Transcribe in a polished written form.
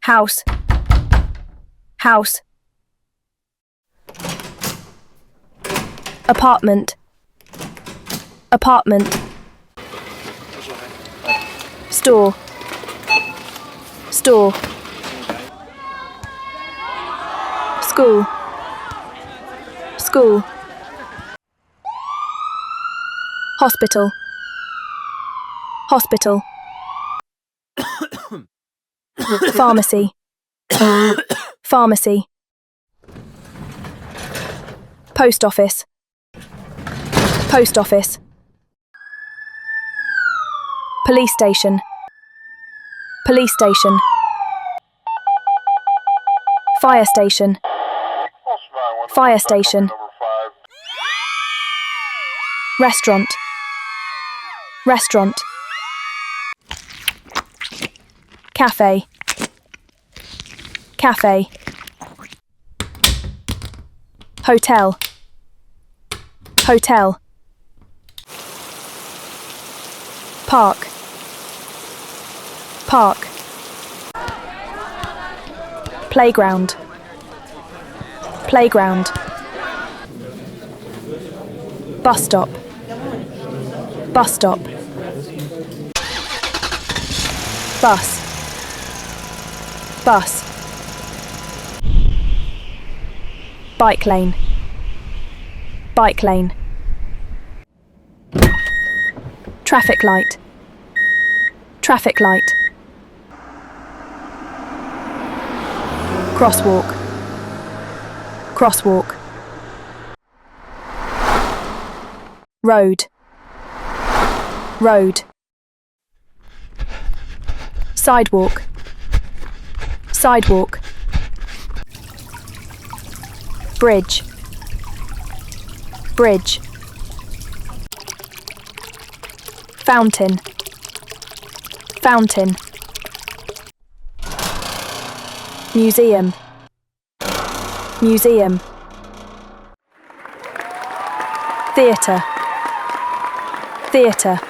house, house. Apartment, apartment. Store, store. School, school. Hospital, hospital. Pharmacy, pharmacy. Post office, post office. Police station, police station. Fire station, fire station. Restaurant, restaurant. Cafe, cafe. Hotel, hotel. Park, park. Playground, playground. Bus stop, bus stop. Bus, bus. Bike lane, bike lane. Traffic light, traffic light. Crosswalk, crosswalk. Road, road. Sidewalk, sidewalk. Bridge, bridge. Fountain, fountain. Museum, museum. Theatre, theatre.